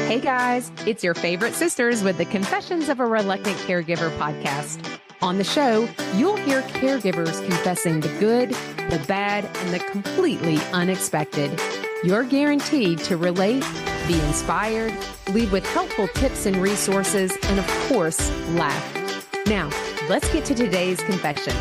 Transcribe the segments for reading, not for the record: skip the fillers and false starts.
Hey guys, it's your favorite sisters with the Confessions of a Reluctant Caregiver podcast. On the show, you'll hear caregivers confessing the good, the bad, and the completely unexpected. You're guaranteed to relate, be inspired, leave with helpful tips and resources, and of course, laugh. Now, let's get to today's confession.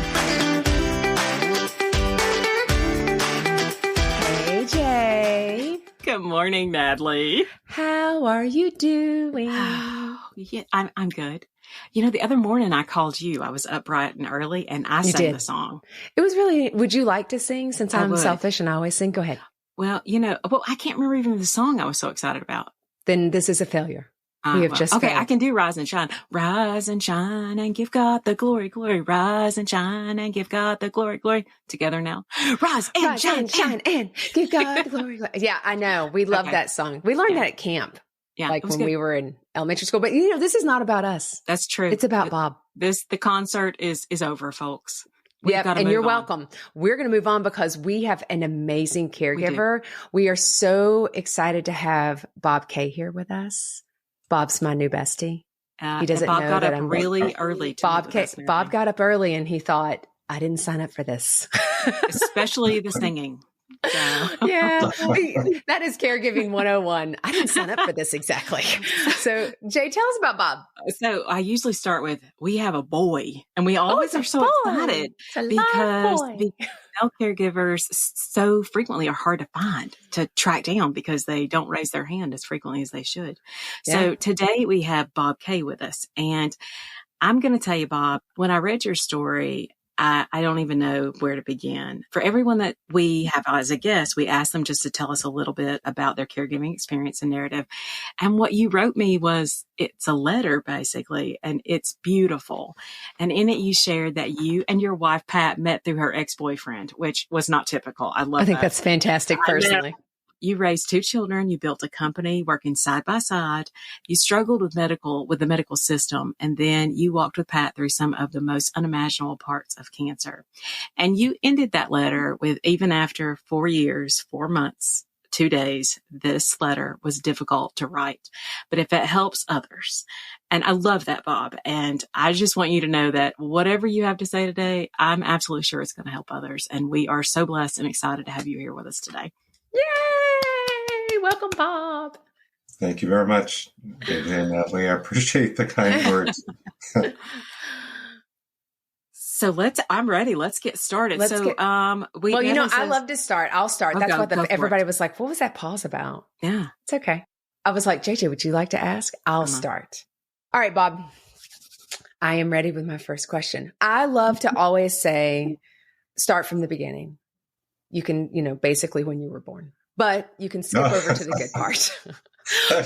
Hey, Jay. Good morning, Natalie. How are you doing? Yeah, I'm good. You know, the other morning I called you. I was up bright and early, and I sang the song. It was really, would you like to sing? Since I'm would. selfish and I always sing, go ahead. Well, I can't remember even the song I was so excited about. Then this is a failure. We have just okay, failed. I can do Rise and Shine. Rise and shine and give God the glory, glory. Rise and shine and give God the glory, glory. Together now. Rise and shine and give God the glory, glory. Yeah, I know. We love that song. We learned that at camp. Yeah, like when we were in elementary school. But this is not about us. That's true. It's about Bob. The concert is over, folks. Yeah, and you're welcome. We're going to move on because we have an amazing caregiver. We are so excited to have Bob K here with us. Bob's my new bestie. He doesn't Bob know got that up I'm really early. Bob got up early and he thought, I didn't sign up for this. Especially the singing. So. Yeah, that is Caregiving 101. I didn't sign up for this exactly. So, Jay, tell us about Bob. So I usually start with, we have a boy, and we always are so excited because the male caregivers so frequently are hard to find, to track down because they don't raise their hand as frequently as they should. Yeah. So today we have Bob K with us, and I'm going to tell you, Bob, when I read your story, I don't even know where to begin. For everyone that we have as a guest, we ask them just to tell us a little bit about their caregiving experience and narrative. And what you wrote me it's a letter basically, and it's beautiful. And in it, you shared that you and your wife, Pat, met through her ex-boyfriend, which was not typical. I think that's fantastic personally. You raised 2 children. You built a company working side by side. You struggled with the medical system. And then you walked with Pat through some of the most unimaginable parts of cancer. And you ended that letter with, even after 4 years, 4 months, 2 days, this letter was difficult to write. But if it helps others, and I love that, Bob. And I just want you to know that whatever you have to say today, I'm absolutely sure it's going to help others. And we are so blessed and excited to have you here with us today. Yay! Welcome, Bob. Thank you very much, and Natalie. I appreciate the kind words. So I'm ready. Let's get started. I love to start. I'll start. That's what everybody was like, what was that pause about? Yeah. It's okay. I was like, JJ, would you like to ask? I'll start. All right, Bob. I am ready with my first question. I love to always say, start from the beginning. You can, basically when you were born, but you can skip over to the good part.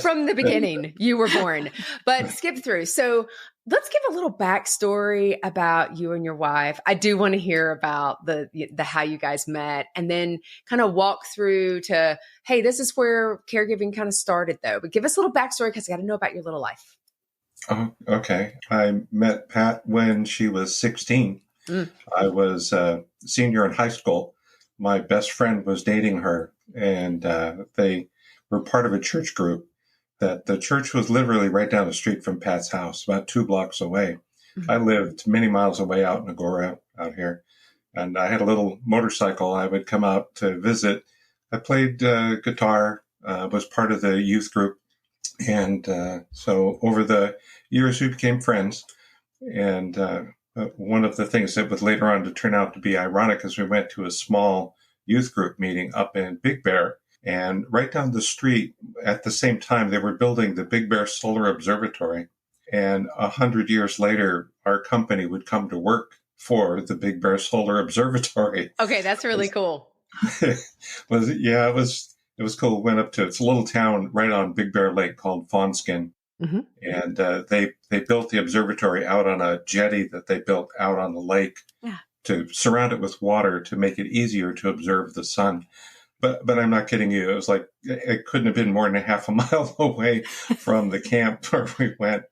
From the beginning, you were born, but skip through. So let's give a little backstory about you and your wife. I do want to hear about the how you guys met, and then kind of walk through to, hey, this is where caregiving kind of started though. But give us a little backstory because I got to know about your little life. Oh, okay. I met Pat when she was 16. I was a senior in high school. My best friend was dating her, and they were part of a church group that the church was literally right down the street from Pat's house, about 2 blocks away. Mm-hmm. I lived many miles away out in Agora out here, and I had a little motorcycle. I would come out to visit. I played guitar, was part of the youth group. And so over the years, we became friends. And one of the things that would later on to turn out to be ironic is we went to a small youth group meeting up in Big Bear. And right down the street at the same time, they were building the Big Bear Solar Observatory. And 100 years later, our company would come to work for the Big Bear Solar Observatory. Okay, that's really cool. It was cool. Went up to, it's a little town right on Big Bear Lake called Fawnskin. Mm-hmm. And they built the observatory out on a jetty that they built out on the lake to surround it with water to make it easier to observe the sun. But I'm not kidding you. It was like, it couldn't have been more than a half a mile away from the camp where we went.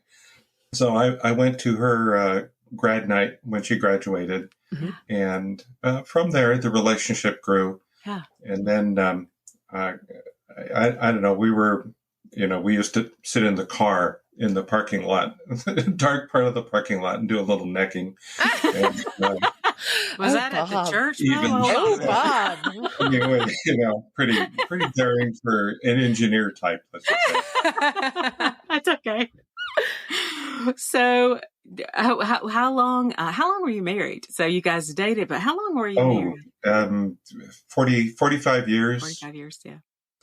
So I went to her grad night when she graduated. Mm-hmm. And from there, the relationship grew. Yeah. And then I don't know, we were we used to sit in the car in the parking lot, dark part of the parking lot, and do a little necking. And, was that Bob. at the church? Bob. Anyway, pretty daring for an engineer type, let's just say. That's okay. So, how long were you married? So you guys dated, but how long were you married? 45 years. 45 years, yeah.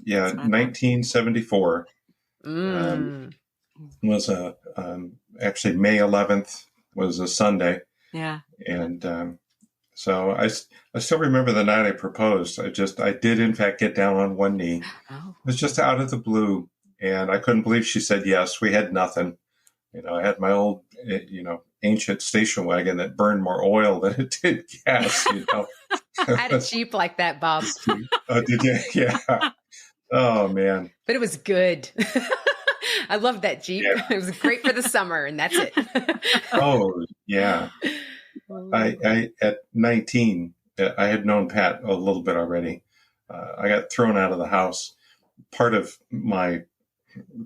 Yeah, 1974 was actually May 11th was a Sunday. Yeah. And so I still remember the night I proposed. I did in fact get down on one knee. Oh. It was just out of the blue, and I couldn't believe she said yes. We had nothing. I had my old, ancient station wagon that burned more oil than it did gas. I had a Jeep like that, Bob. Oh, did you? Yeah. Oh, man. But it was good. I loved that Jeep. Yeah. It was great for the summer, and that's it. Oh, yeah. I at 19, I had known Pat a little bit already. I got thrown out of the house. Part of my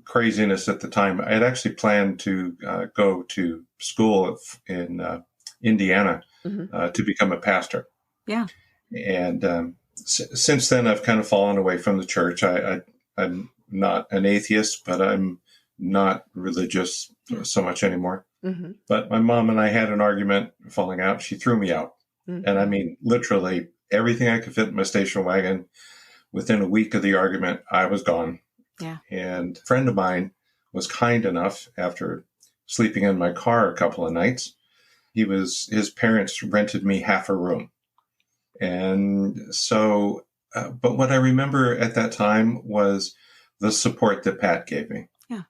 craziness at the time, I had actually planned to go to school in Indiana to become a pastor. Yeah. And since then, I've kind of fallen away from the church. I'm not an atheist, but I'm not religious so much anymore. Mm-hmm. But my mom and I had an argument, falling out. She threw me out. Mm-hmm. And I mean, literally everything I could fit in my station wagon. Within a week of the argument, I was gone. Yeah. And a friend of mine was kind enough, after sleeping in my car a couple of nights, his parents rented me half a room. And so, but what I remember at that time was the support that Pat gave me. Yeah.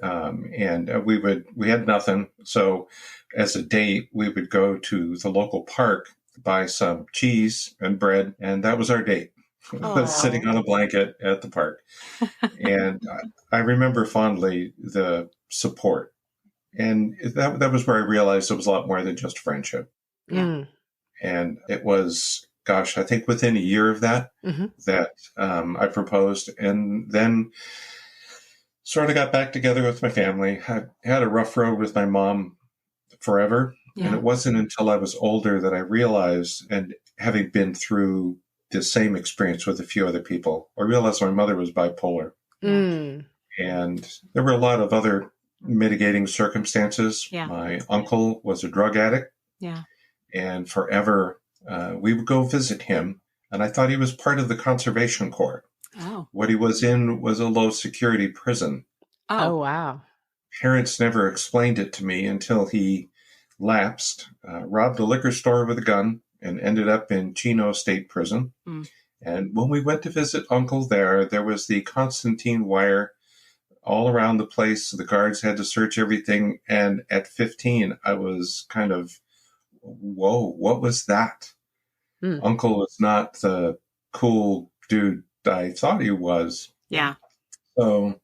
And we had nothing. So as a date, we would go to the local park, buy some cheese and bread, and that was our date. Sitting on a blanket at the park. And I remember fondly the support. And that was where I realized it was a lot more than just friendship. Yeah. And it was, I think within a year of that, that I proposed, and then sort of got back together with my family. I had a rough road with my mom forever. Yeah. And it wasn't until I was older that I realized, and having been through the same experience with a few other people, I realized my mother was bipolar. And there were a lot of other mitigating circumstances. Yeah. My uncle was a drug addict. Yeah. And forever, we would go visit him. And I thought he was part of the Conservation Corps. Oh. What he was in was a low security prison. Oh, wow. Parents never explained it to me until he lapsed, robbed a liquor store with a gun, and ended up in Chino State Prison. And when we went to visit Uncle there was the Constantine wire all around the place. The guards had to search everything. And at 15, I was kind of, whoa, what was that? Uncle was not the cool dude I thought he was. Yeah. So,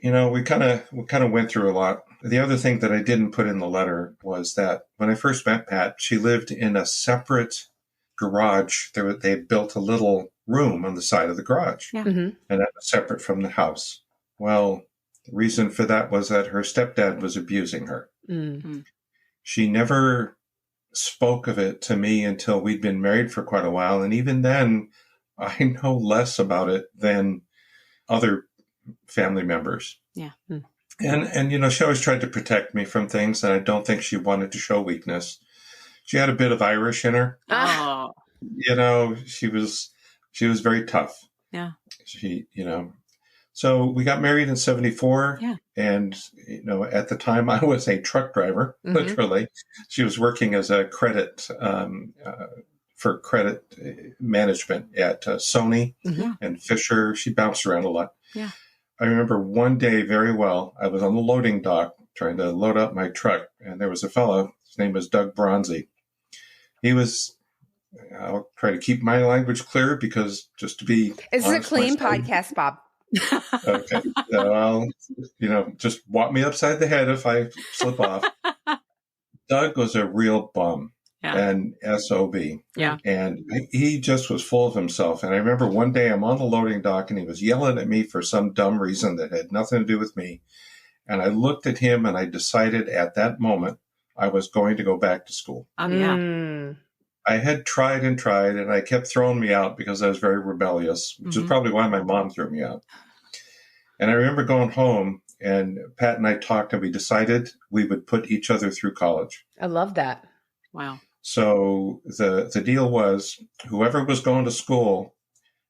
we kind of went through a lot. The other thing that I didn't put in the letter was that when I first met Pat, she lived in a separate garage. They had built a little room on the side of the garage, and that was separate from the house. Well, the reason for that was that her stepdad was abusing her. She never spoke of it to me until we'd been married for quite a while. And even then, I know less about it than other family members. Yeah. And she always tried to protect me from things, and I don't think she wanted to show weakness. She had a bit of Irish in her. Oh. She was very tough. Yeah. So we got married in 74. Yeah. And, at the time I was a truck driver, literally. She was working as a credit, for credit management at Sony and Fisher. She bounced around a lot. Yeah. I remember one day very well, I was on the loading dock trying to load up my truck, and there was a fellow, his name was Doug Bronzy. He was, I'll try to keep my language clear because just to be This is a clean podcast, Bob. Okay. Well, just walk me upside the head if I slip off. Doug was a real bum. and SOB. Yeah. And he just was full of himself. And I remember one day I'm on the loading dock and he was yelling at me for some dumb reason that had nothing to do with me. And I looked at him and I decided at that moment I was going to go back to school. Oh, yeah. I had tried and I kept throwing me out because I was very rebellious, which is probably why my mom threw me out. And I remember going home and Pat and I talked and we decided we would put each other through college. I love that. Wow. So the deal was whoever was going to school,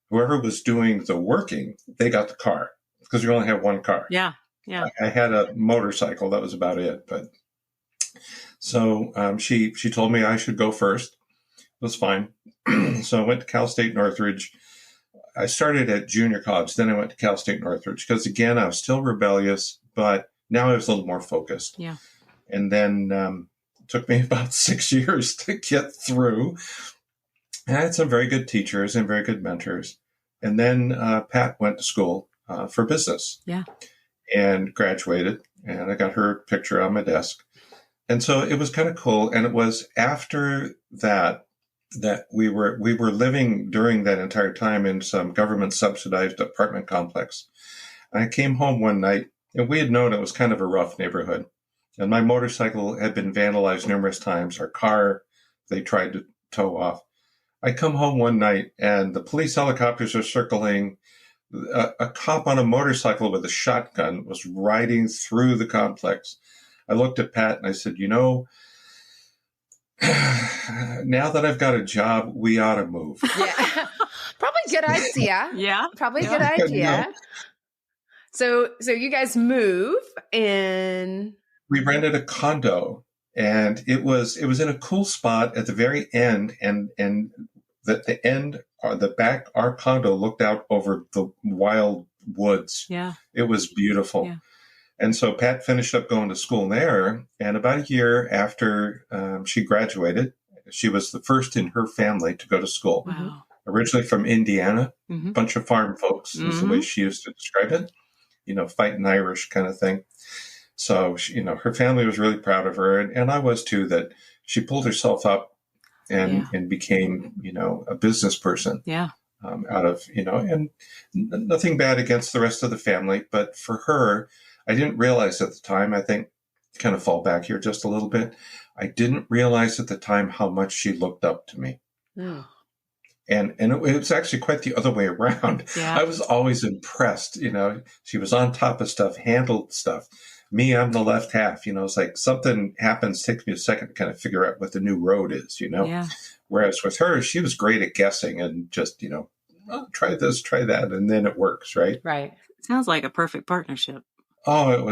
whoever was doing the working, they got the car because you only have one car. Yeah. Yeah. I had a motorcycle. That was about it. But so she told me I should go first. It was fine. So I went to Cal State Northridge. I started at junior college. Then I went to Cal State Northridge because, again, I was still rebellious, but now I was a little more focused. Yeah. And then it took me about 6 years to get through. And I had some very good teachers and very good mentors. And then Pat went to school for business. Yeah. And graduated. And I got her picture on my desk. And so it was kind of cool. And it was after that we were living during that entire time in some government subsidized apartment complex. And I came home one night and we had known it was kind of a rough neighborhood. And my motorcycle had been vandalized numerous times. Our car, they tried to tow off. I come home one night and the police helicopters are circling. A cop on a motorcycle with a shotgun was riding through the complex. I looked at Pat and I said, now that I've got a job, we ought to move. Yeah. Probably a good idea. Yeah. Probably a good idea. No. So you guys move and we rented a condo and it was in a cool spot at the very end and the end, the back, our condo looked out over the wild woods. Yeah. It was beautiful. Yeah. And so Pat finished up going to school there. And about a year after she graduated, she was the first in her family to go to school. Wow. Originally from Indiana, a bunch of farm folks is the way she used to describe it, fighting Irish kind of thing. So, her family was really proud of her. And I was too, that she pulled herself up and became, a business person. Yeah. Out of, and nothing bad against the rest of the family. But for her, I didn't realize at the time, I think, kind of fall back here just a little bit. I didn't realize at the time how much she looked up to me. Mm. And it was actually quite the other way around. Yeah. I was always impressed. She was on top of stuff, handled stuff. Me, I'm the left half. It's like something happens, takes me a second to kind of figure out what the new road is, Yeah. Whereas with her, she was great at guessing and just, try this, try that, and then it works, right? Right. Sounds like a perfect partnership. Oh, it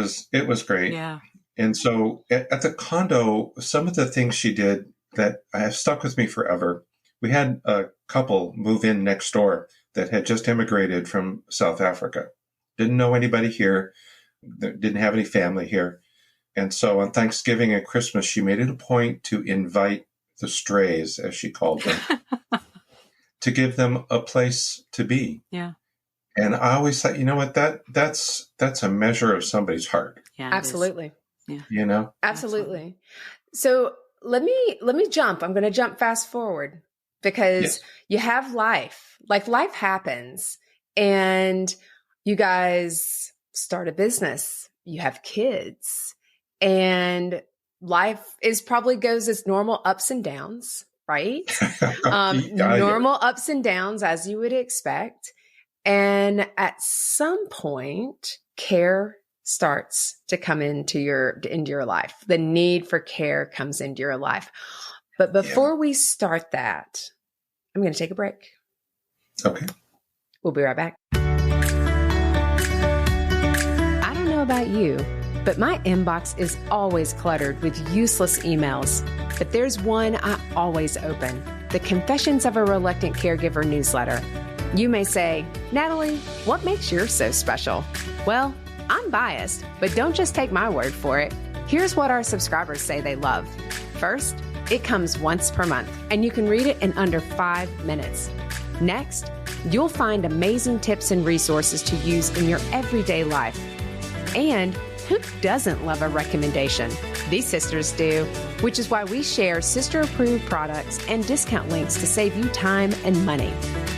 was great. Yeah. And so at the condo, some of the things she did that have stuck with me forever. We had a couple move in next door that had just immigrated from South Africa. Didn't know anybody here. Didn't have any family here. And so on Thanksgiving and Christmas, she made it a point to invite the strays, as she called them, to give them a place to be. Yeah. And I always thought, what, that's a measure of somebody's heart. Yeah, absolutely. Yeah. Absolutely. So let me jump. I'm going to jump fast forward because you have life. Like life happens and you guys start a business. You have kids and life probably goes as normal ups and downs, right? Normal ups and downs as you would expect. And at some point, care starts to come into your life. The need for care comes into your life. But before we start that, I'm going to take a break. Okay. We'll be right back. I don't know about you, but my inbox is always cluttered with useless emails. But there's one I always open, the Confessions of a Reluctant Caregiver newsletter. You may say, Natalie, what makes yours so special? Well, I'm biased, but don't just take my word for it. Here's what our subscribers say they love. First, it comes once per month, and you can read it in under 5 minutes. Next, you'll find amazing tips and resources to use in your everyday life. And who doesn't love a recommendation? These sisters do, which is why we share sister-approved products and discount links to save you time and money.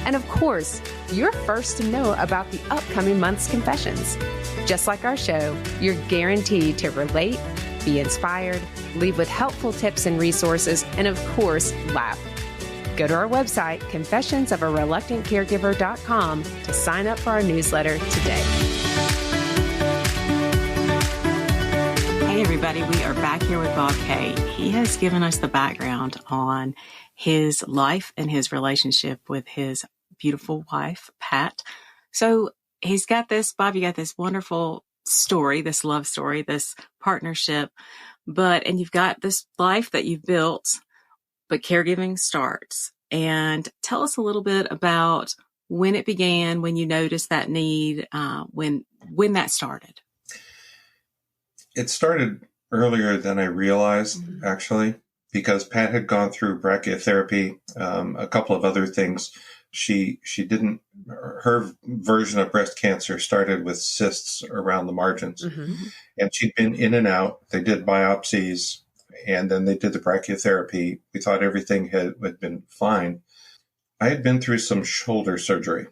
And of course, you're first to know about the upcoming month's confessions. Just like our show, you're guaranteed to relate, be inspired, leave with helpful tips and resources, and of course, laugh. Go to our website, confessionsofareluctantcaregiver.com, to sign up for our newsletter today. Hey, everybody. We are back here with Bob Kay. He has given us the background on his life and his relationship with his beautiful wife, Pat. So he's got this, Bob, you got this wonderful story, this love story, this partnership, and you've got this life that you've built, but caregiving starts. And tell us a little bit about when it began, when you noticed that need, when that started. It started earlier than I realized, actually, because Pat had gone through brachytherapy, a couple of other things. Her version of breast cancer started with cysts around the margins. And she'd been in and out. They did biopsies, and then they did the brachytherapy. We thought everything had been fine. I had been through some shoulder surgery.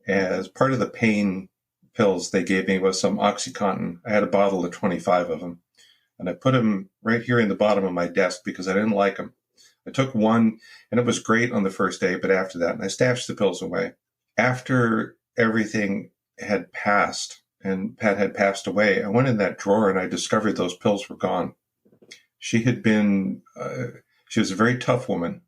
As part of the pain pills they gave me was some OxyContin. I had a bottle of 25 of them, and I put them right here in the bottom of my desk because I didn't like them. I took one, and it was great on the first day, but after that, and I stashed the pills away. After everything had passed and Pat had passed away, I went in that drawer and I discovered those pills were gone. She was a very tough woman.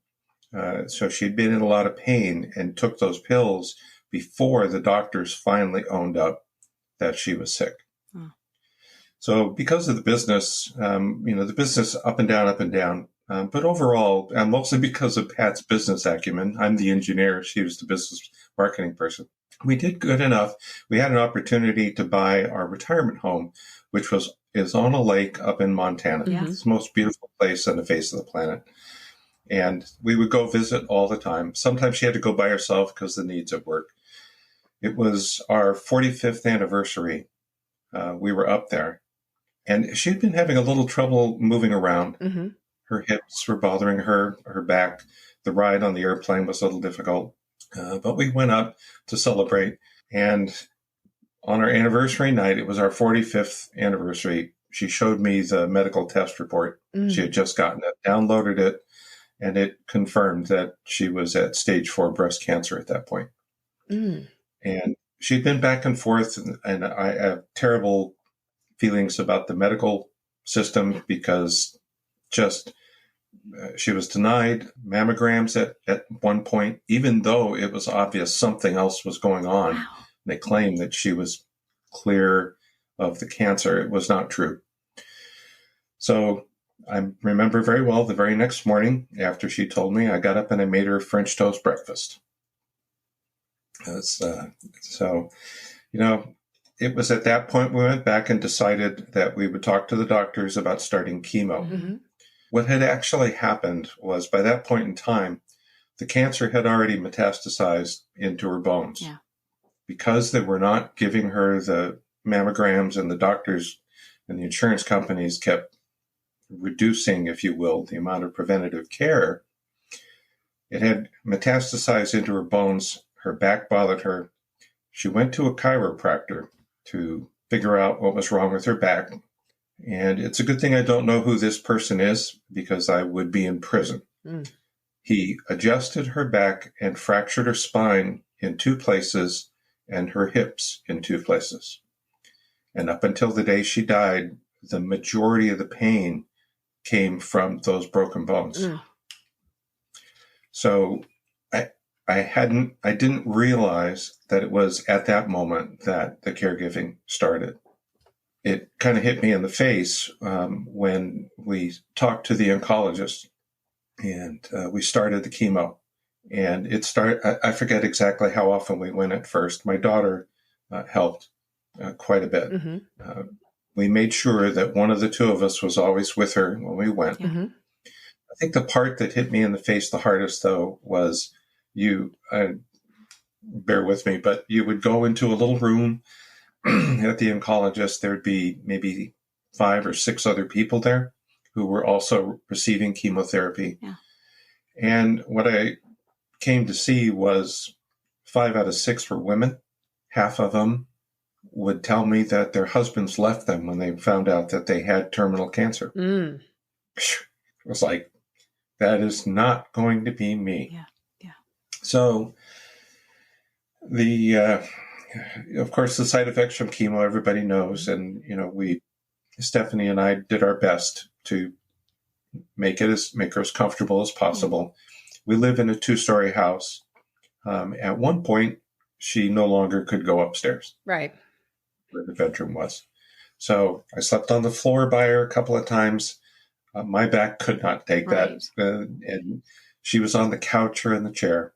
So she'd been in a lot of pain and took those pills before the doctors finally owned up that she was sick. So because of the business, the business up and down, but overall, mostly because of Pat's business acumen, I'm the engineer, she was the business marketing person. We did good enough. We had an opportunity to buy our retirement home, which is on a lake up in Montana. It's the most beautiful place on the face of the planet. And we would go visit all the time. Sometimes she had to go by herself because of the needs at work. It was our 45th anniversary. We were up there. And she'd been having a little trouble moving around. Her hips were bothering her back. The ride on the airplane was a little difficult. But we went up to celebrate. And on our anniversary night, it was our 45th anniversary, she showed me the medical test report. She had just gotten it, downloaded it, and it confirmed that she was at stage 4 breast cancer at that point. And she'd been back and forth, and I have terrible feelings about the medical system because she was denied mammograms at one point, even though it was obvious something else was going on. Wow. They claimed that she was clear of the cancer. It was not true. So I remember very well the very next morning after she told me, I got up and I made her French toast breakfast. It was at that point we went back and decided that we would talk to the doctors about starting chemo. What had actually happened was by that point in time, the cancer had already metastasized into her bones. Because they were not giving her the mammograms and the doctors and the insurance companies kept reducing, if you will, the amount of preventative care, it had metastasized into her bones. Her back bothered her. She went to a chiropractor to figure out what was wrong with her back. And it's a good thing I don't know who this person is because I would be in prison. He adjusted her back and fractured her spine in 2 places and her hips in 2 places. And up until the day she died, the majority of the pain came from those broken bones. So I didn't realize that it was at that moment that the caregiving started. It kind of hit me in the face when we talked to the oncologist and we started the chemo. And it started, I forget exactly how often we went at first. My daughter helped quite a bit. We made sure that one of the 2 of us was always with her when we went. I think the part that hit me in the face the hardest, though, was bear with me, but you would go into a little room at the oncologist, there'd be maybe 5 or 6 other people there who were also receiving chemotherapy. Yeah. And what I came to see was 5 out of 6 were women. Half of them would tell me that their husbands left them when they found out that they had terminal cancer. Mm. It was like, that is not going to be me. Yeah. Yeah. So of course, the side effects from chemo, everybody knows. And, Stephanie and I did our best to make her as comfortable as possible. We live in a 2-story house. At one point, she no longer could go upstairs. Right. Where the bedroom was. So I slept on the floor by her a couple of times. My back could not take that. And she was on the couch or in the chair.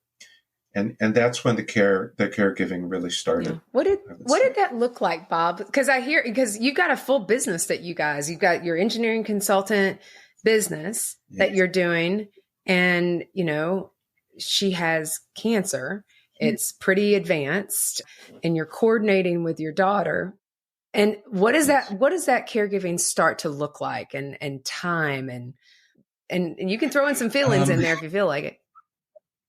And that's when the caregiving really started. Yeah. What did that look like, Bob? Because you've got a full business you've got your engineering consultant business that you're doing. And, she has cancer. It's pretty advanced, and you're coordinating with your daughter. And what does that caregiving start to look like, and time, and you can throw in some feelings in there if you feel like it.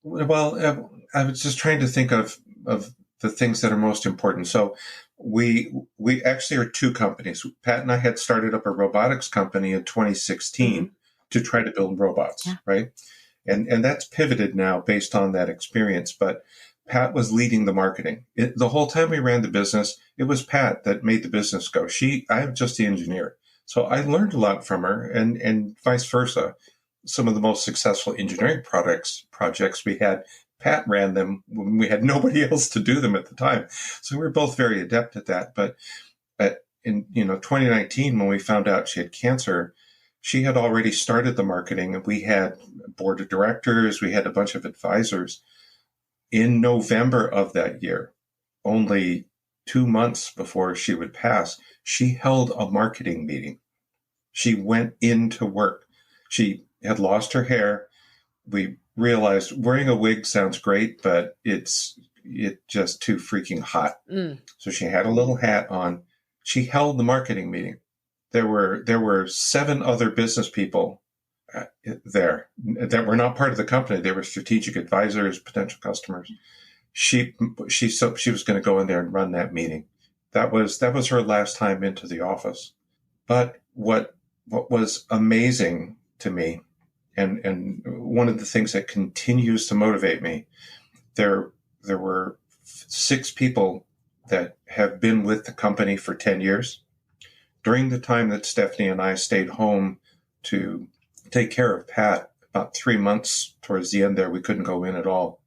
Well, I was just trying to think of the things that are most important. So we actually are 2 companies. Pat and I had started up a robotics company in 2016 to try to build robots, right? And that's pivoted now based on that experience. But Pat was leading the marketing. The whole time we ran the business, it was Pat that made the business go. I am just the engineer. So I learned a lot from her, and vice versa. Some of the most successful engineering projects we had, Pat ran them when we had nobody else to do them at the time. So we were both very adept at that. But in 2019, when we found out she had cancer, she had already started the marketing, and we had a board of directors, we had a bunch of advisors. In November of that year, only 2 months before she would pass, she held a marketing meeting. She went into work. She had lost her hair. We realized wearing a wig sounds great, but it's just too freaking hot. So she had a little hat on. She held the marketing meeting. There were 7 other business people there that were not part of the company. They were strategic advisors, potential customers. She was going to go in there and run that meeting. That was her last time into the office. But what was amazing to me, and one of the things that continues to motivate me, there were 6 people that have been with the company for 10 years. During the time that Stephanie and I stayed home to take care of Pat, about 3 months towards the end there, we couldn't go in at all.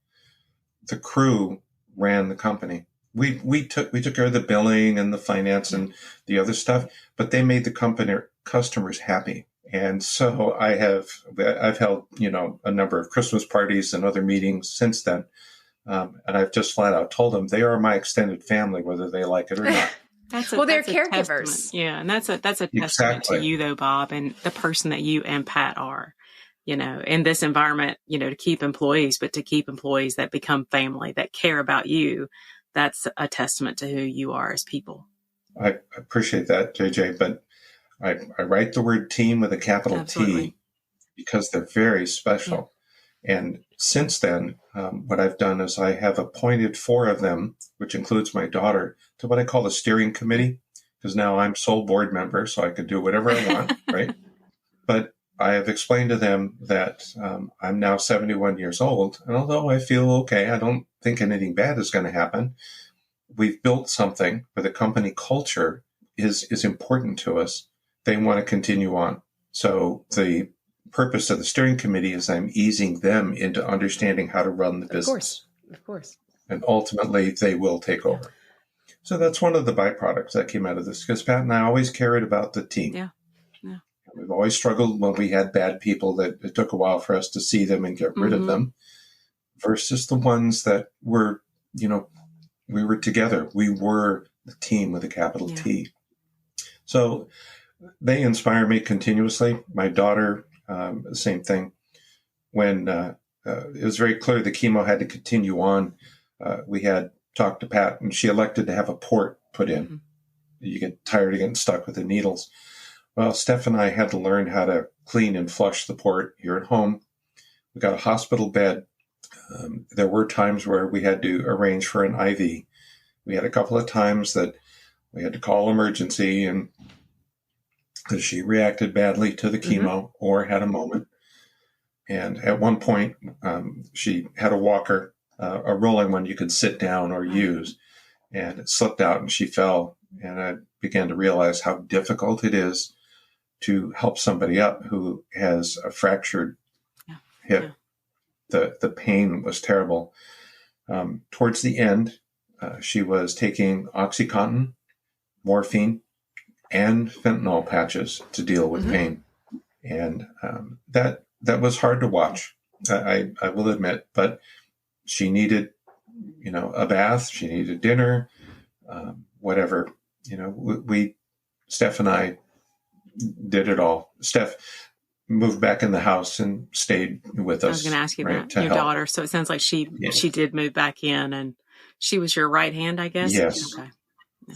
The crew ran the company. We took care of the billing and the finance and the other stuff, but they made the customers happy. And so I've held, a number of Christmas parties and other meetings since then. And I've just flat out told them they are my extended family, whether they like it or not. They're caregivers. Yeah. And that's a testament to you though, Bob, and the person that you and Pat are, in this environment, to keep employees, but to keep employees that become family, that care about you. That's a testament to who you are as people. I appreciate that, JJ, but I write the word team with a capital Absolutely. T because they're very special. Yeah. And since then, what I've done is I have appointed 4 of them, which includes my daughter, to what I call the steering committee, because now I'm sole board member, so I can do whatever I want, right? But I have explained to them that I'm now 71 years old, and although I feel okay, I don't think anything bad is going to happen. We've built something where the company culture is important to us. They want to continue on. So the purpose of the steering committee is I'm easing them into understanding how to run the business. Of course. And ultimately, they will take over. So that's one of the byproducts that came out of this, because Pat and I always cared about the team. Yeah. We've always struggled when we had bad people that it took a while for us to see them and get rid of them, versus the ones that were, we were together. We were the team with a capital T. So they inspire me continuously. My daughter, same thing. When it was very clear the chemo had to continue on, we had talked to Pat, and she elected to have a port put in. Mm-hmm. You get tired of getting stuck with the needles. Well, Steph and I had to learn how to clean and flush the port here at home. We got a hospital bed. There were times where we had to arrange for an IV. We had a couple of times that we had to call emergency, and because she reacted badly to the chemo or had a moment. And at one point, she had a walker, a rolling one you could sit down or use, and it slipped out and she fell. And I began to realize how difficult it is to help somebody up who has a fractured hip. The pain was terrible. Towards the end, she was taking OxyContin, morphine, and fentanyl patches to deal with pain. And that was hard to watch, I will admit. But she needed, a bath. She needed dinner, whatever. Steph and I did it all. Steph moved back in the house and stayed with us. I was going to ask you about your daughter. So it sounds like she did move back in, and she was your right hand, I guess? Yes. Okay. Yeah.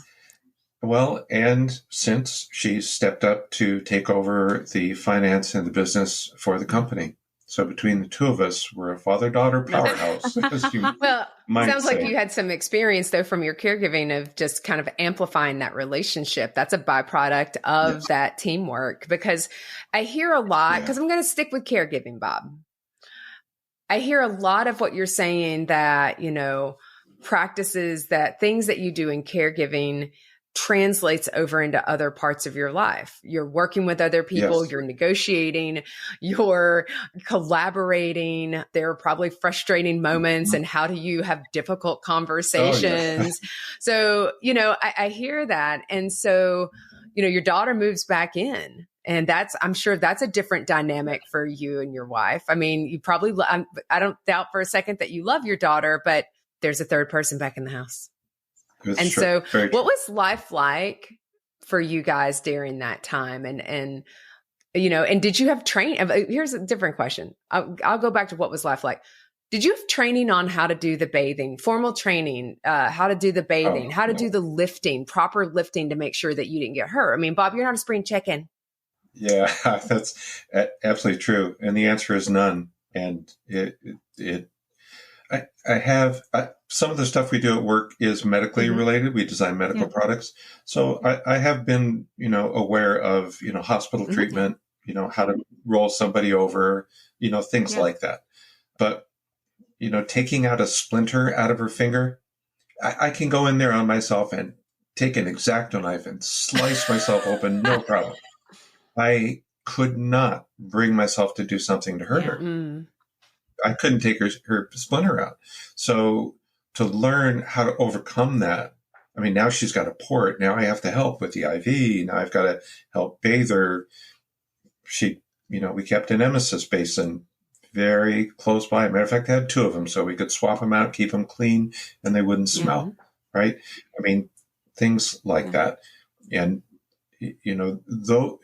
Well, and since she's stepped up to take over the finance and the business for the company. So between the two of us, we're a father-daughter powerhouse. Sounds like you had some experience, though, from your caregiving of just kind of amplifying that relationship. That's a byproduct of that teamwork, because I hear a lot, because I'm going to stick with caregiving, Bob. I hear a lot of what you're saying that, practices, that things that you do in caregiving translates over into other parts of your life. You're working with other people, you're negotiating, you're collaborating. There are probably frustrating moments, and how do you have difficult conversations? So, I hear that. And so, your daughter moves back in, and I'm sure that's a different dynamic for you and your wife. I mean, you probably, I don't doubt for a second that you love your daughter, but there's a third person back in the house. And so what was life like for you guys during that time? And did you have training? Here's a different question. I'll go back to what was life like. Did you have training on how to do the bathing, formal training, how to do the bathing, how to do the lifting, proper lifting to make sure that you didn't get hurt? I mean, Bob, you're not a spring chicken. Yeah, that's absolutely true. And the answer is none. And I have some of the stuff we do at work is medically related. We design medical products. So I have been, aware of, hospital treatment, how to roll somebody over, things like that. But, taking out a splinter out of her finger, I can go in there on myself and take an X-Acto knife and slice myself open. No problem. I could not bring myself to do something to hurt her. I couldn't take her splinter out. So to learn how to overcome that, I mean, now she's got a port. Now I have to help with the IV. Now I've got to help bathe her. We kept an emesis basin very close by. Matter of fact, I had two of them so we could swap them out, keep them clean, and they wouldn't smell, right? I mean, things like that. And, though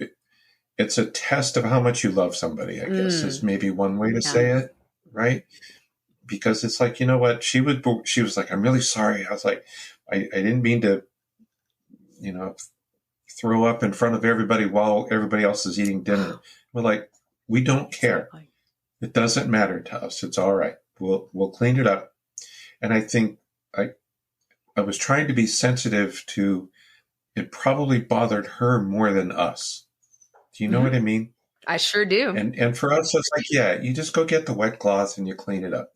it's a test of how much you love somebody, I guess is maybe one way to say it. Right. Because it's like, what she was like, I'm really sorry. I was like, I didn't mean to, throw up in front of everybody while everybody else is eating dinner. We're like, we don't care. Exactly. It doesn't matter to us. It's all right. We'll clean it up. And I think I was trying to be sensitive to, it probably bothered her more than us. Do you know what I mean? I sure do. And for us, it's like, you just go get the wet cloth and you clean it up,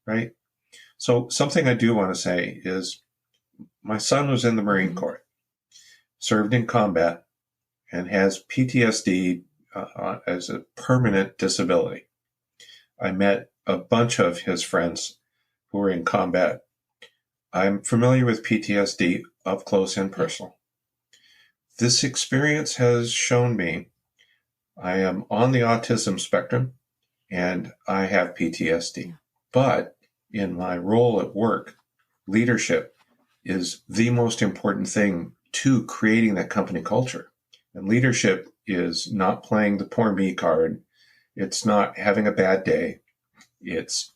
right? So something I do want to say is my son was in the Marine Corps, served in combat, and has PTSD as a permanent disability. I met a bunch of his friends who were in combat. I'm familiar with PTSD up close and personal. This experience has shown me I am on the autism spectrum and I have PTSD. But in my role at work, leadership is the most important thing to creating that company culture. And leadership is not playing the poor me card. It's not having a bad day. It's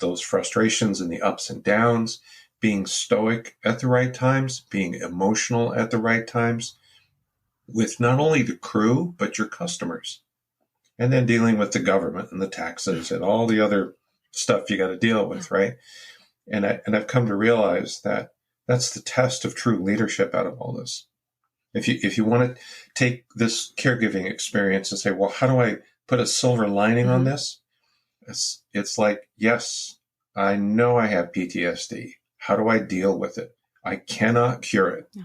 those frustrations and the ups and downs, being stoic at the right times, being emotional at the right times with not only the crew, but your customers. And then dealing with the government and the taxes and all the other stuff you got to deal with, right? And I've come to realize that that's the test of true leadership out of all this. If you want to take this caregiving experience and say, well, how do I put a silver lining on this? It's like, yes, I know I have PTSD. How do I deal with it? I cannot cure it. Yeah.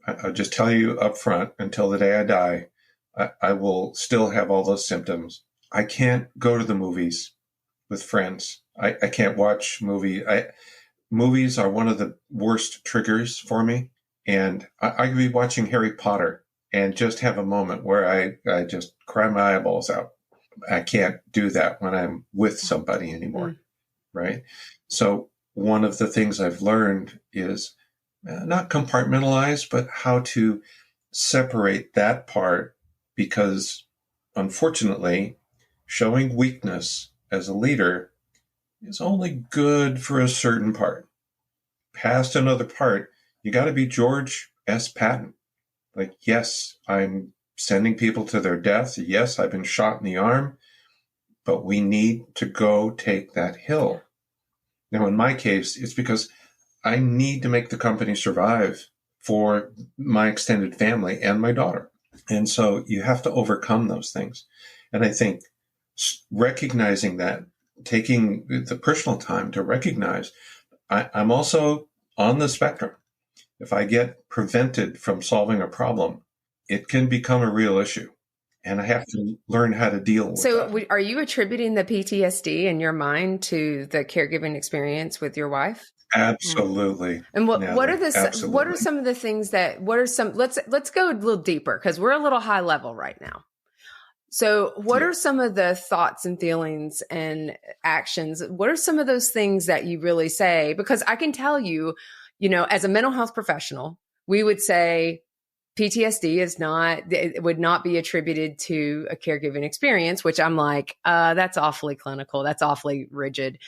I'll just tell you up front, until the day I die, I will still have all those symptoms. I can't go to the movies with friends. I can't watch movies. Movies are one of the worst triggers for me. And I could be watching Harry Potter and just have a moment where I just cry my eyeballs out. I can't do that when I'm with somebody anymore, right? So one of the things I've learned is not compartmentalize, but how to separate that part, because unfortunately, showing weakness as a leader is only good for a certain part. Past another part, you got to be George S. Patton. Like, yes, I'm sending people to their death. Yes, I've been shot in the arm, but we need to go take that hill. Now, in my case, it's because I need to make the company survive for my extended family and my daughter. And so you have to overcome those things. And I think recognizing that, taking the personal time to recognize I'm also on the spectrum. If I get prevented from solving a problem, it can become a real issue. And I have to learn how to deal with that. So are you attributing the PTSD in your mind to the caregiving experience with your wife? Absolutely. And what are some of the things let's go a little deeper, because we're a little high level right now. So what are some of the thoughts and feelings and actions? What are some of those things that you really say? Because I can tell you, as a mental health professional, we would say PTSD would not be attributed to a caregiving experience, which I'm like, that's awfully clinical. That's awfully rigid.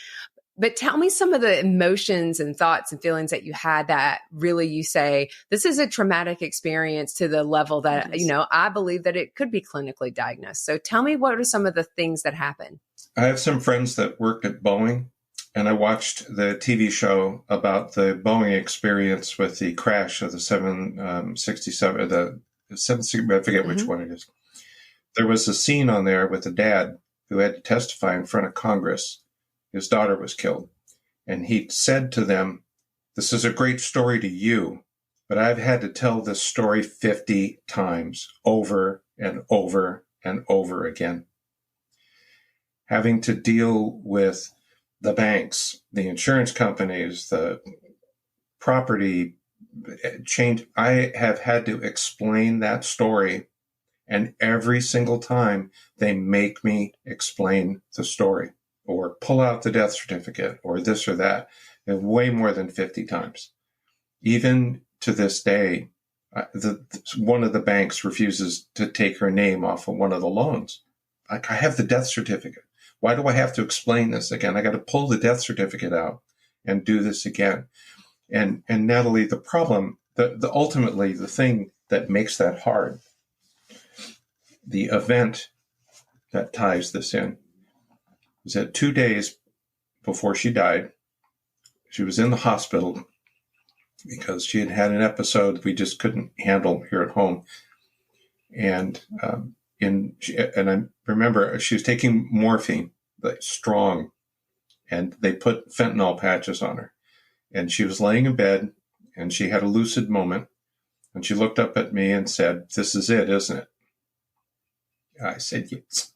But tell me some of the emotions and thoughts and feelings that you had that really you say, this is a traumatic experience to the level that, I believe that it could be clinically diagnosed. So tell me, what are some of the things that happen? I have some friends that worked at Boeing, and I watched the TV show about the Boeing experience with the crash of the 767, I forget which one it is. There was a scene on there with a dad who had to testify in front of Congress. His daughter was killed. And he said to them, this is a great story to you, but I've had to tell this story 50 times over and over and over again. Having to deal with the banks, the insurance companies, the property change. I have had to explain that story. And every single time they make me explain the story, or pull out the death certificate, or this or that, and way more than 50 times. Even to this day, one of the banks refuses to take her name off of one of the loans. Like, I have the death certificate. Why do I have to explain this again? I got to pull the death certificate out and do this again. And Natalie, the problem, ultimately the thing that makes that hard, the event that ties this in, was that 2 days before she died, she was in the hospital because she had had an episode we just couldn't handle here at home. And I remember she was taking morphine, like strong, and they put fentanyl patches on her. And she was laying in bed, and she had a lucid moment, and she looked up at me and said, "This is it, isn't it?" I said, "Yes."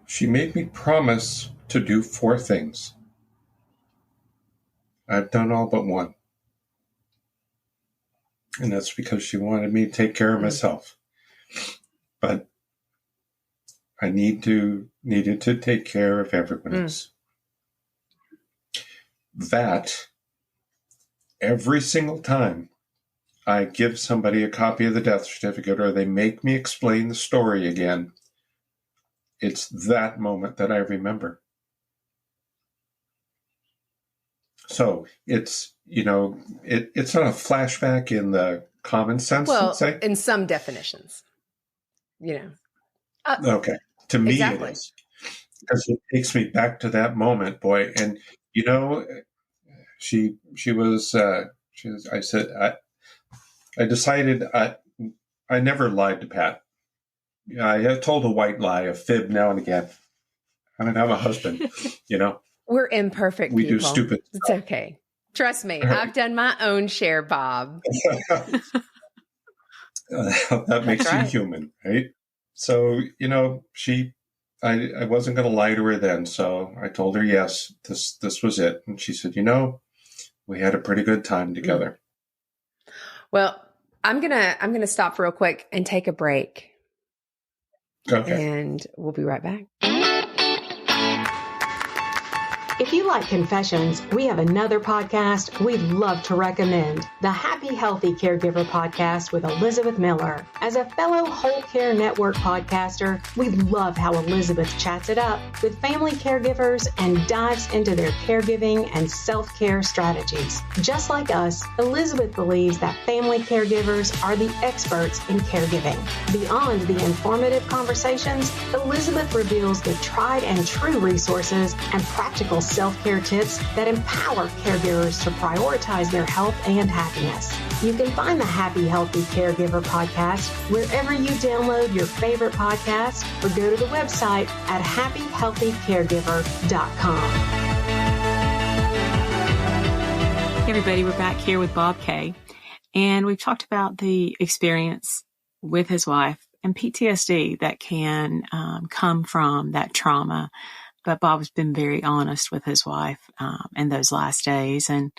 She made me promise to do 4 things. I've done all but one. And that's because she wanted me to take care of myself. But I needed to take care of everyone else. That, every single time I give somebody a copy of the death certificate or they make me explain the story again, it's that moment that I remember. So it's, it's not a flashback in the common sense, well, say. In some definitions, Okay. To me, exactly. It is. Because it takes me back to that moment, boy. And, she was, I said, I decided I never lied to Pat. I told a white lie, a fib now and again. I mean, I'm a husband, We're imperfect we people. do stupid It's stuff. okay. Trust me. I've done my own share, Bob. That makes you human, right? So, I wasn't going to lie to her then. So I told her, yes, this was it. And she said, we had a pretty good time together. Well, I'm going to stop real quick and take a break. Okay. And we'll be right back. If you like confessions, we have another podcast we'd love to recommend, the Happy Healthy Caregiver podcast with Elizabeth Miller. As a fellow Whole Care Network podcaster, we love how Elizabeth chats it up with family caregivers and dives into their caregiving and self-care strategies. Just like us, Elizabeth believes that family caregivers are the experts in caregiving. Beyond the informative conversations, Elizabeth reveals the tried and true resources and practical self-care tips that empower caregivers to prioritize their health and happiness. You can find the Happy Healthy Caregiver podcast wherever you download your favorite podcast or go to the website at happyhealthycaregiver.com. Hey everybody, we're back here with Bob Kay, and we've talked about the experience with his wife and PTSD that can come from that trauma. But Bob has been very honest with his wife in those last days. And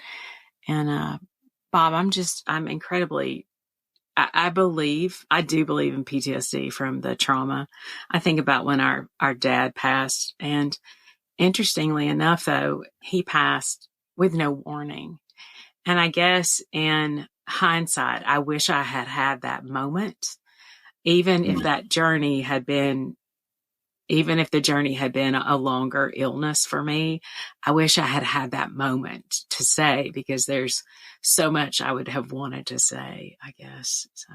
Bob, I'm incredibly, I do believe in PTSD from the trauma. I think about when our dad passed. And interestingly enough, though, he passed with no warning. And I guess in hindsight, I wish I had had that moment, even if the journey had been a longer illness for me. I wish I had had that moment to say, because there's so much I would have wanted to say, I guess. So,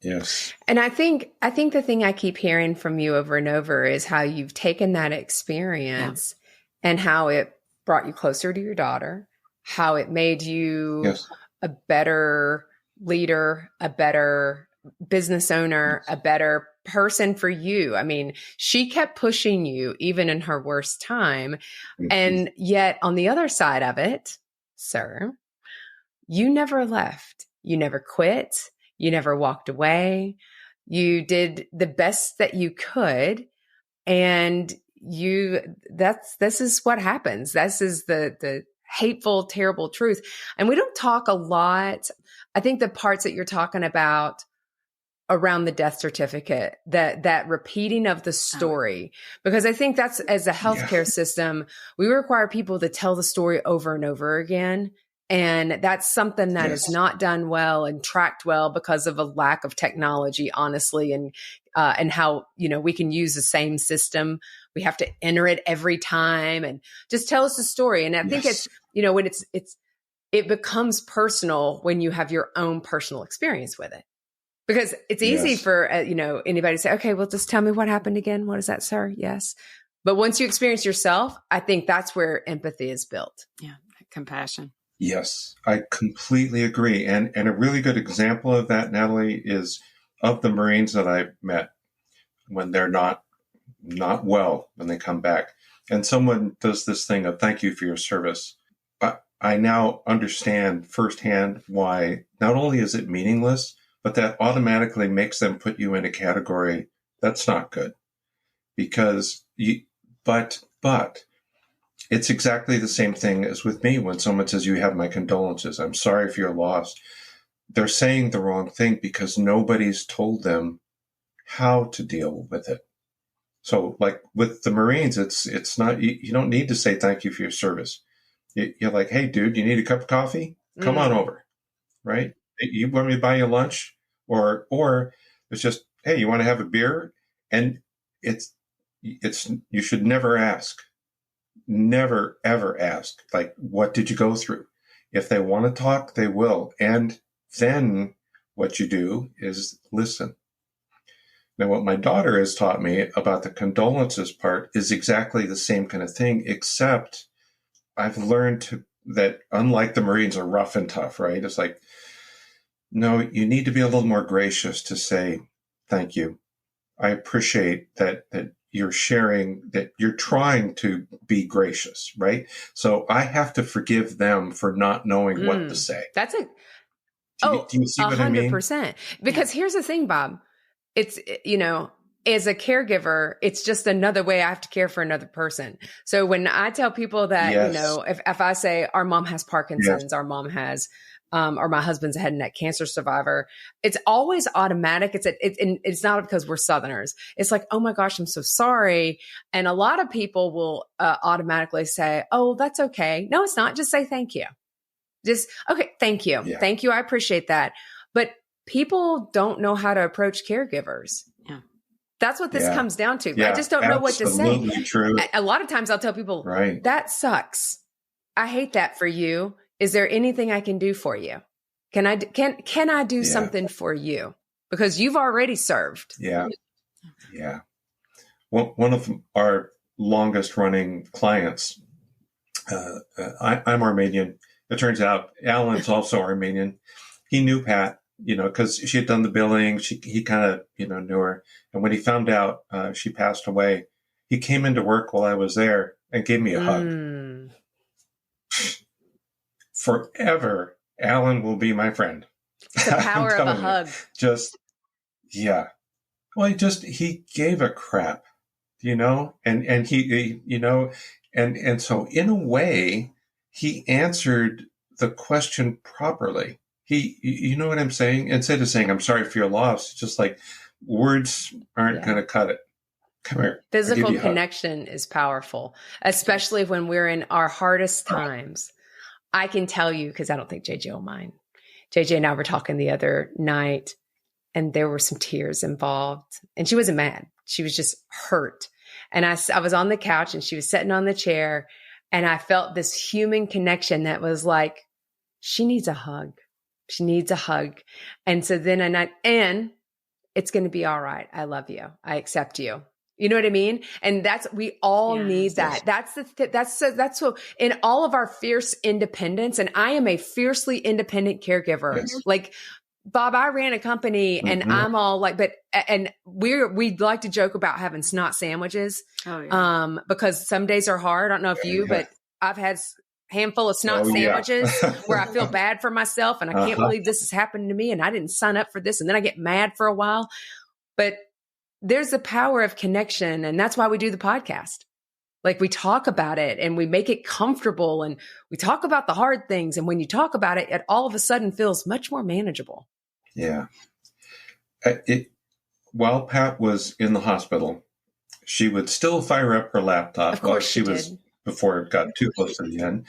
yes. And I think the thing I keep hearing from you over and over is how you've taken that experience and how it brought you closer to your daughter, how it made you a better leader, a better business owner, a better person for you. I mean, she kept pushing you even in her worst time. And yet on the other side of it, sir, you never left. You never quit. You never walked away. You did the best that you could. And this is what happens. This is the hateful, terrible truth. And we don't talk a lot. I think the parts that you're talking about around the death certificate, that repeating of the story, because I think that's, as a healthcare system, we require people to tell the story over and over again. And that's something that is not done well and tracked well because of a lack of technology, honestly, and how, we can use the same system. We have to enter it every time and just tell us the story. And I think it's, when it becomes personal when you have your own personal experience with it. Because it's easy for, anybody to say, okay, well, just tell me what happened again. What is that, sir? Yes. But once you experience yourself, I think that's where empathy is built. Yeah. Compassion. Yes, I completely agree. And a really good example of that, Natalie, is of the Marines that I met when they're not well, when they come back. And someone does this thing of thank you for your service. I now understand firsthand why not only is it meaningless, but that automatically makes them put you in a category that's not good. Because but it's exactly the same thing as with me when someone says, you have my condolences, I'm sorry for your loss. They're saying the wrong thing because nobody's told them how to deal with it. So like with the Marines, it's not, you don't need to say thank you for your service. You're like, hey, dude, you need a cup of coffee? Come on over, right? You want me to buy you lunch? Or it's just, hey, you want to have a beer? And it's you should never ask. Never, ever ask, like, what did you go through? If they want to talk, they will. And then what you do is listen. Now, what my daughter has taught me about the condolences part is exactly the same kind of thing, except I've learned that unlike the Marines are rough and tough, right? It's like, no, you need to be a little more gracious to say, thank you. I appreciate that you're sharing, that you're trying to be gracious, right? So I have to forgive them for not knowing what to say. That's it. Do you see what I mean? 100%. Because here's the thing, Bob. It's, as a caregiver, it's just another way I have to care for another person. So when I tell people that, if I say our mom has Parkinson's, our mom has, or my husband's a head and neck cancer survivor, it's always automatic. It's not because we're Southerners. It's like, oh my gosh, I'm so sorry. And a lot of people will automatically say, oh, that's okay. No, it's not. Just say thank you. Just, okay, thank you. Yeah. Thank you. I appreciate that. But people don't know how to approach caregivers. Yeah. That's what this comes down to. Yeah, I just don't know what to say. Absolutely true. A lot of times I'll tell people, that sucks. I hate that for you. Is there anything I can do for you? Can I do something for you? Because you've already served. Yeah. Yeah. One of our longest running clients, I'm Armenian. It turns out Alan's also Armenian. He knew Pat, because she had done the billing. He kind of, knew her. And when he found out she passed away, he came into work while I was there and gave me a hug. Forever, Alan will be my friend. It's the power of a hug. Well, he gave a crap, and he and so in a way, he answered the question properly. You know what I'm saying? Instead of saying, I'm sorry for your loss, it's just like words aren't going to cut it. Come here. Physical connection is powerful, especially when we're in our hardest times. I can tell you, because I don't think JJ will mind. JJ and I were talking the other night, and there were some tears involved. And she wasn't mad. She was just hurt. And I was on the couch, and she was sitting on the chair, and I felt this human connection that was like, she needs a hug. She needs a hug. And so then, and it's going to be all right. I love you. I accept you. You know what I mean? And we all need that. That's so in all of our fierce independence. And I am a fiercely independent caregiver. Yes. Like, Bob, I ran a company and I'm all like, and we'd like to joke about having snot sandwiches. Oh, yeah. Because some days are hard. I don't know if but I've had handful of snot sandwiches where I feel bad for myself and I can't believe this has happened to me and I didn't sign up for this. And then I get mad for a while, but there's the power of connection. And that's why we do the podcast. Like, we talk about it and we make it comfortable and we talk about the hard things. And when you talk about it, it all of a sudden feels much more manageable. Yeah. While Pat was in the hospital, she would still fire up her laptop. Of course she was did. Before it got too close to the end.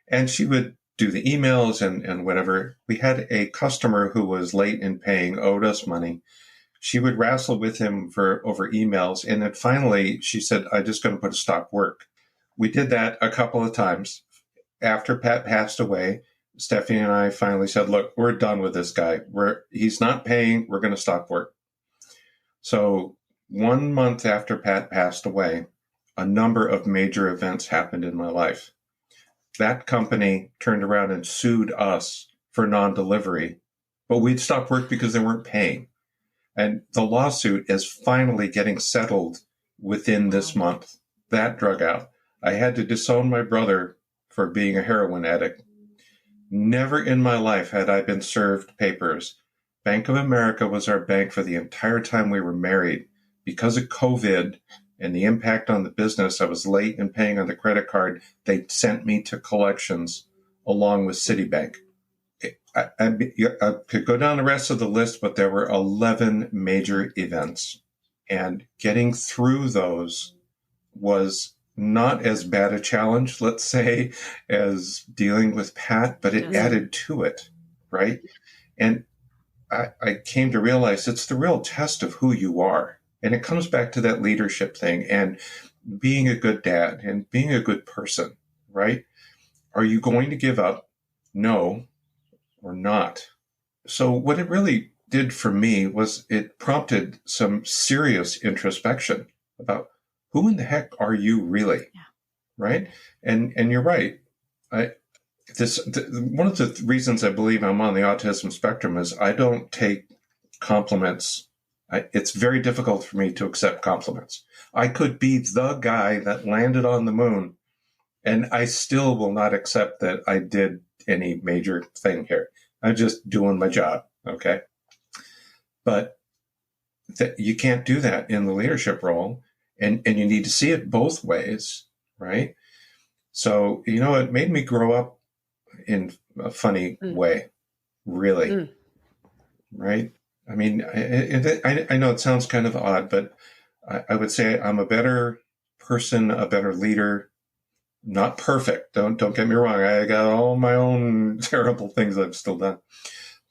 And she would do the emails and whatever. We had a customer who was late in paying, owed us money. She would wrestle with him over emails. And then finally she said, I'm just going to put a stop work. We did that a couple of times. After Pat passed away, Stephanie and I finally said, look, we're done with this guy. He's not paying. We're going to stop work. So 1 month after Pat passed away, a number of major events happened in my life. That company turned around and sued us for non-delivery, but we'd stopped work because they weren't paying. And the lawsuit is finally getting settled within this month. That drug out. I had to disown my brother for being a heroin addict. Never in my life had I been served papers. Bank of America was our bank for the entire time we were married. Because of COVID and the impact on the business, I was late in paying on the credit card. They sent me to collections along with Citibank. I could go down the rest of the list, but there were 11 major events. And getting through those was not as bad a challenge, let's say, as dealing with Pat, but it added to it, right? And I came to realize it's the real test of who you are. And it comes back to that leadership thing and being a good dad and being a good person, right? Are you going to give up? No, or not? So what it really did for me was it prompted some serious introspection about who in the heck are you really? Yeah. Right? And you're right. One of the reasons I believe I'm on the autism spectrum is I don't take compliments. It's very difficult for me to accept compliments. I could be the guy that landed on the moon, and I still will not accept that I did any major thing here. I'm just doing my job, okay? But you can't do that in the leadership role, and you need to see it both ways, right? So, it made me grow up in a funny way, really, right? I mean, I know it sounds kind of odd, but I would say I'm a better person, a better leader. Not perfect. Don't get me wrong. I got all my own terrible things I've still done.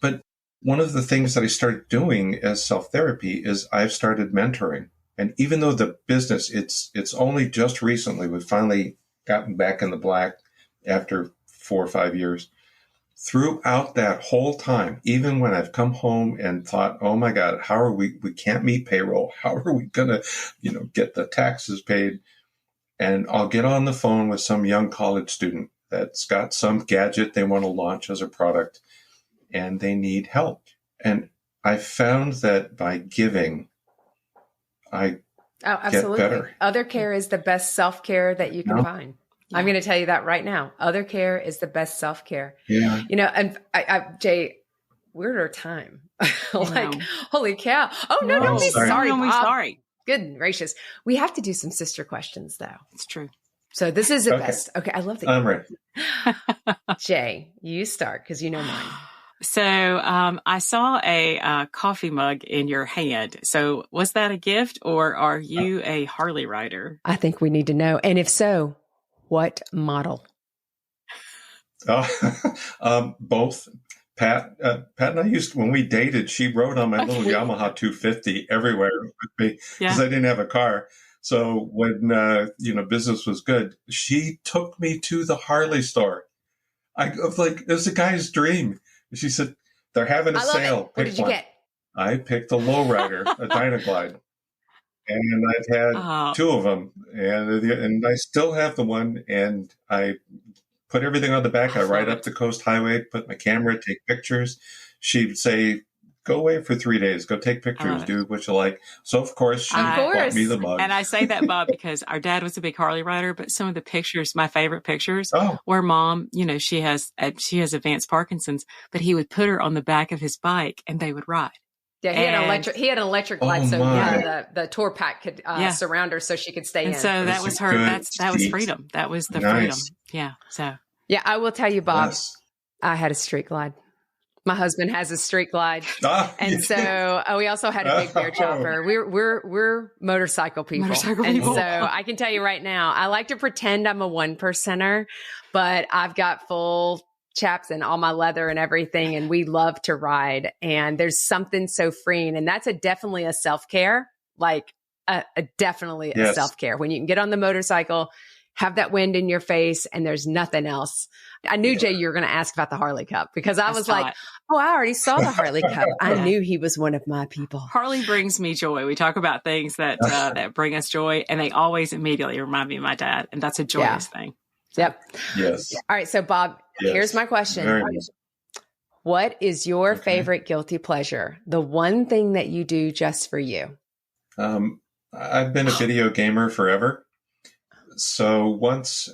But one of the things that I started doing as self-therapy is I've started mentoring. And even though the business, it's only just recently, we've finally gotten back in the black after 4 or 5 years. Throughout that whole time, even when I've come home and thought, oh my God, how are we can't meet payroll. How are we going to, get the taxes paid? And I'll get on the phone with some young college student that's got some gadget they want to launch as a product and they need help. And I found that by giving, I get better. Other care is the best self-care that you can find. Yeah. I'm going to tell you that right now. Other care is the best self-care. Yeah. And Jay, we're at our time. Holy cow. Oh, no, don't be sorry. Don't be sorry. Good gracious. We have to do some sister questions, though. It's true. So this is the best. Okay, I love that. I'm ready. Jay, you start because you know mine. So I saw a coffee mug in your hand. So was that a gift or are you a Harley rider? I think we need to know. And if so, what model? Both. Pat and I when we dated, she rode on my little Yamaha 250 everywhere with me because I didn't have a car. So when, business was good, she took me to the Harley store. I was like, it was a guy's dream. She said, they're having a sale. What did you get? I picked a lowrider, a Dynaglide. And I've had 2 of them. And I still have the one. And I put everything on the back. I ride up the coast highway, put my camera, take pictures. She'd say, go away for 3 days. Go take pictures, do what you like. So, of course, she bought me the mug. And I say that, Bob, because our dad was a big Harley rider, but some of the pictures, my favorite pictures, where Mom, she has advanced Parkinson's, but he would put her on the back of his bike and they would ride. Yeah, he had an electric glide, so the tour pack could surround her so she could stay in. So that was her. That was freedom. That was the freedom. Yeah. So I will tell you, Bob. I had a street glide. My husband has a street glide, and so we also had a big bear chopper. We're motorcycle people, and so I can tell you right now, I like to pretend I'm a 1%er, but I've got full chaps and all my leather and everything, and we love to ride. And there's something so freeing, and that's definitely a self-care, like definitely a self-care when you can get on the motorcycle, have that wind in your face, and there's nothing else. I knew, Jay, you were going to ask about the Harley Cup because I was like, I already saw the Harley Cup. I knew he was one of my people. Harley brings me joy. We talk about things that that bring us joy, and they always immediately remind me of my dad, and that's a joyous thing. Yep. Yes. All right. So, Bob, here's my question. What is your favorite guilty pleasure? The one thing that you do just for you? I've been a video gamer forever. So once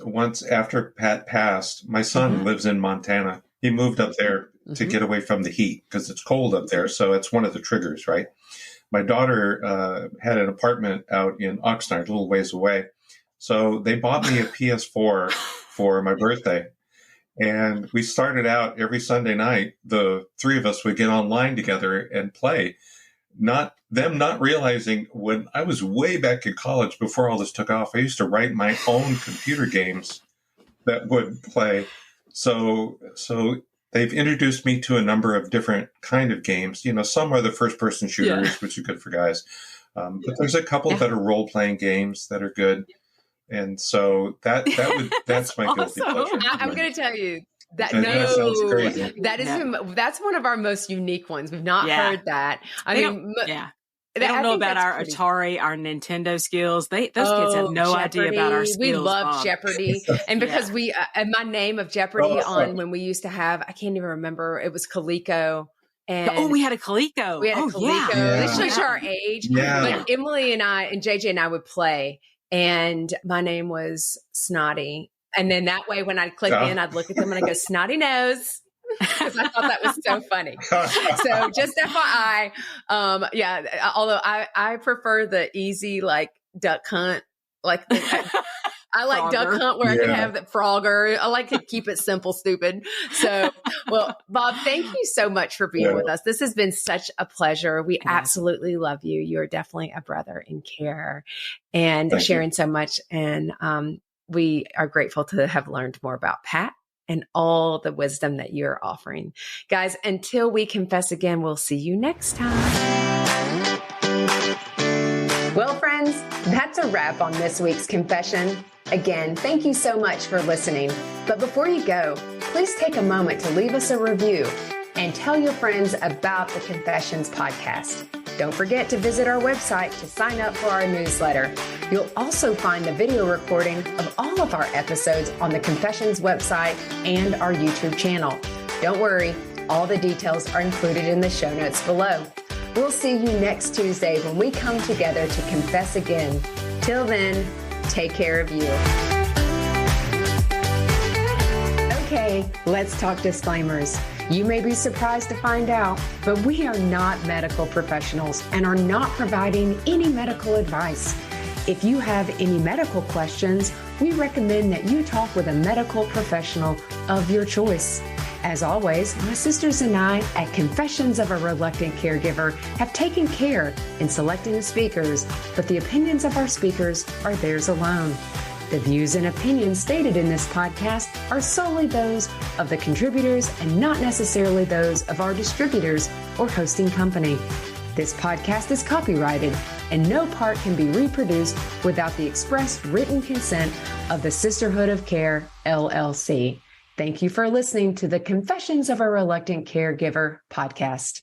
after Pat passed, my son lives in Montana. He moved up there to get away from the heat because it's cold up there. So it's one of the triggers, right? My daughter had an apartment out in Oxnard, a little ways away. So they bought me a PS4 for my birthday. And we started out every Sunday night, the 3 of us would get online together and play. Not realizing when I was way back in college before all this took off, I used to write my own computer games that would play. So they've introduced me to a number of different kind of games. Some are the first-person shooters, which are good for guys. But there's a couple that are role-playing games that are good. And so that's my guilty pleasure. I'm going to tell you that sounds crazy. That's one of our most unique ones. We've not heard that. They don't know about our Atari, our Nintendo skills. Those kids have no idea about our skills. We love Jeopardy. And because my name of Jeopardy on when we used to have, I can't even remember, it was Coleco. And we had a Coleco. This shows you our age. Yeah. But Emily and I and JJ and I would play, and my name was Snotty. And then that way, when I'd click in, I'd look at them and I'd go, Snotty Nose. Because I thought that was so funny. So just FYI, although I prefer the easy, like Duck Hunt, like I like Frogger. Duck Hunt where I can have the Frogger. I like to keep it simple, stupid. So, well, Bob, thank you so much for being with us. This has been such a pleasure. We absolutely love you. You are definitely a brother in care and sharing so much. And we are grateful to have learned more about Pat and all the wisdom that you're offering. Guys, until we confess again, we'll see you next time. Well, friends, that's a wrap on this week's confession. Again, thank you so much for listening. But before you go, please take a moment to leave us a review and tell your friends about the Confessions podcast. Don't forget to visit our website to sign up for our newsletter. You'll also find a video recording of all of our episodes on the Confessions website and our YouTube channel. Don't worry, all the details are included in the show notes below. We'll see you next Tuesday when we come together to confess again. Till then, take care of you. Okay, let's talk disclaimers. You may be surprised to find out, but we are not medical professionals and are not providing any medical advice. If you have any medical questions, we recommend that you talk with a medical professional of your choice. As always, my sisters and I at Confessions of a Reluctant Caregiver have taken care in selecting the speakers, but the opinions of our speakers are theirs alone. The views and opinions stated in this podcast are solely those of the contributors and not necessarily those of our distributors or hosting company. This podcast is copyrighted and no part can be reproduced without the express written consent of the Sisterhood of Care, LLC. Thank you for listening to the Confessions of a Reluctant Caregiver podcast.